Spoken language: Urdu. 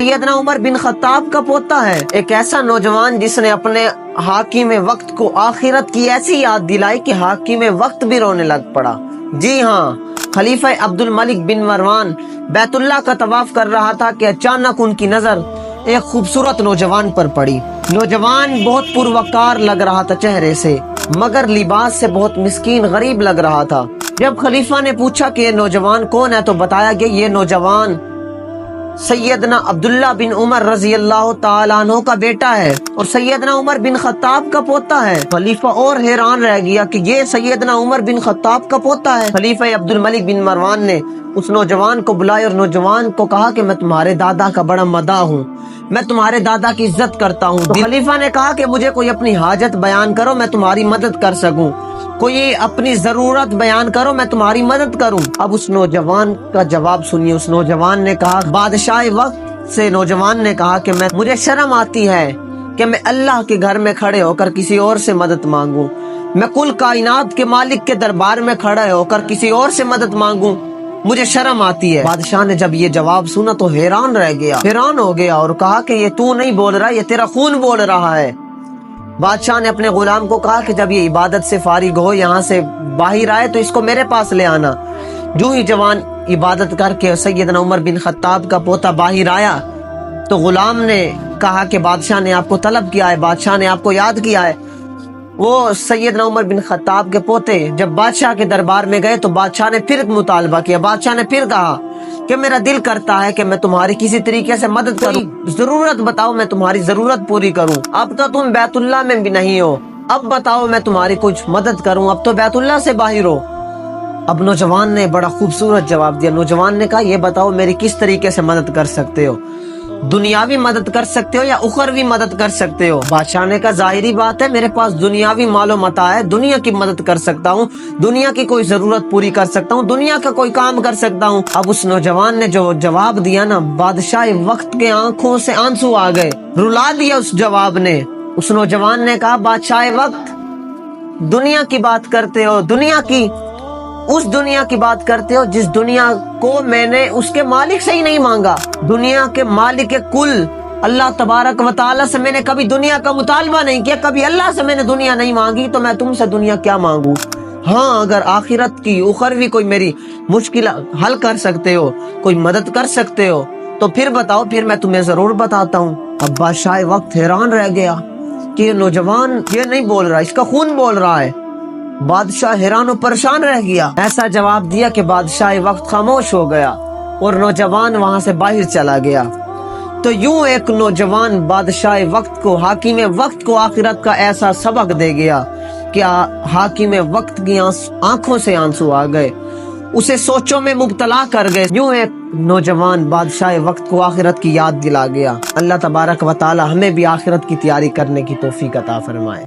سیدنا عمر بن خطاب کا پوتا ہے، ایک ایسا نوجوان جس نے اپنے حاکم وقت کو آخرت کی ایسی یاد دلائی کہ حاکم وقت بھی رونے لگ پڑا۔ جی ہاں، خلیفہ عبد الملک بن مروان بیت اللہ کا طواف کر رہا تھا کہ اچانک ان کی نظر ایک خوبصورت نوجوان پر پڑی۔ نوجوان بہت پروقار لگ رہا تھا چہرے سے، مگر لباس سے بہت مسکین غریب لگ رہا تھا۔ جب خلیفہ نے پوچھا کہ یہ نوجوان کون ہے تو بتایا کہ یہ نوجوان سیدنا عبداللہ بن عمر رضی اللہ تعالیٰ عنہ کا بیٹا ہے اور سیدنا عمر بن خطاب کا پوتا ہے۔ خلیفہ اور حیران رہ گیا کہ یہ سیدنا عمر بن خطاب کا پوتا ہے۔ خلیفہ عبد الملک بن مروان نے اس نوجوان کو بلایا اور نوجوان کو کہا کہ میں تمہارے دادا کا بڑا مداح ہوں، میں تمہارے دادا کی عزت کرتا ہوں۔ تو خلیفہ نے کہا کہ مجھے کوئی اپنی حاجت بیان کرو، میں تمہاری مدد کر سکوں، کوئی اپنی ضرورت بیان کرو، میں تمہاری مدد کروں۔ اب اس نوجوان کا جواب سنیے۔ اس نوجوان نے کہا، بادشاہ وقت سے نوجوان نے کہا کہ مجھے شرم آتی ہے کہ میں اللہ کے گھر میں کھڑے ہو کر کسی اور سے مدد مانگوں، میں کل کائنات کے مالک کے دربار میں کھڑے ہو کر کسی اور سے مدد مانگوں، مجھے شرم آتی ہے۔ بادشاہ نے جب یہ جواب سنا تو حیران ہو گیا اور کہا کہ یہ تو نہیں بول رہا، یہ تیرا خون بول رہا ہے۔ بادشاہ نے اپنے غلام کو کہا کہ جب یہ عبادت سے فارغ ہو یہاں سے باہر آئے تو اس کو میرے پاس لے آنا۔ جو ہی جوان عبادت کر کے سیدنا عمر بن خطاب کا پوتا باہر آیا تو غلام نے کہا کہ بادشاہ نے آپ کو طلب کیا ہے، بادشاہ نے آپ کو یاد کیا ہے۔ وہ سیدنا عمر بن خطاب کے پوتے جب بادشاہ کے دربار میں گئے تو بادشاہ نے پھر مطالبہ کیا۔ بادشاہ نے پھر کہا کہ میرا دل کرتا ہے کہ میں تمہاری کسی طریقے سے مدد کروں، ضرورت بتاؤ میں تمہاری ضرورت پوری کروں۔ اب تو تم بیت اللہ میں بھی نہیں ہو، اب بتاؤ میں تمہاری کچھ مدد کروں، اب تو بیت اللہ سے باہر ہو۔ اب نوجوان نے بڑا خوبصورت جواب دیا۔ نوجوان نے کہا، یہ بتاؤ میری کس طریقے سے مدد کر سکتے ہو، دنیاوی مدد کر سکتے ہو یا اخروی مدد کر سکتے ہو؟ بادشاہ نے کہا، ظاہری بات ہے میرے پاس دنیاوی مال و متاع ہے، دنیا کی مدد کر سکتا ہوں، دنیا کی کوئی ضرورت پوری کر سکتا ہوں، دنیا کا کوئی کام کر سکتا ہوں۔ اب اس نوجوان نے جو جواب دیا نا، بادشاہ وقت کے آنکھوں سے آنسو آ گئے، رلا دیا اس جواب نے۔ اس نوجوان نے کہا، بادشاہ وقت، دنیا کی بات کرتے ہو، دنیا کی اس دنیا کی بات کرتے ہو جس دنیا کو میں نے اس کے مالک سے ہی نہیں مانگا، دنیا کے مالک کل اللہ تبارک و تعالی سے میں نے کبھی دنیا کا مطالبہ نہیں کیا، کبھی اللہ سے میں نے دنیا نہیں مانگی، تو میں تم سے دنیا کیا مانگوں؟ ہاں، اگر آخرت کی اخروی کوئی میری مشکل حل کر سکتے ہو، کوئی مدد کر سکتے ہو تو پھر بتاؤ، پھر میں تمہیں ضرور بتاتا ہوں۔ اب بادشاہ وقت حیران رہ گیا کہ یہ نوجوان یہ نہیں بول رہا، اس کا خون بول رہا ہے۔ بادشاہ حیران و پریشان رہ گیا، ایسا جواب دیا کہ بادشاہ وقت خاموش ہو گیا اور نوجوان وہاں سے باہر چلا گیا۔ تو یوں ایک نوجوان بادشاہ وقت کو، حاکم وقت کو آخرت کا ایسا سبق دے گیا کہ حاکم وقت کی آنکھوں سے آنسو آ گئے، اسے سوچوں میں مبتلا کر گئے۔ یوں ایک نوجوان بادشاہ وقت کو آخرت کی یاد دلا گیا۔ اللہ تبارک و تعالی ہمیں بھی آخرت کی تیاری کرنے کی توفیق عطا فرمائے۔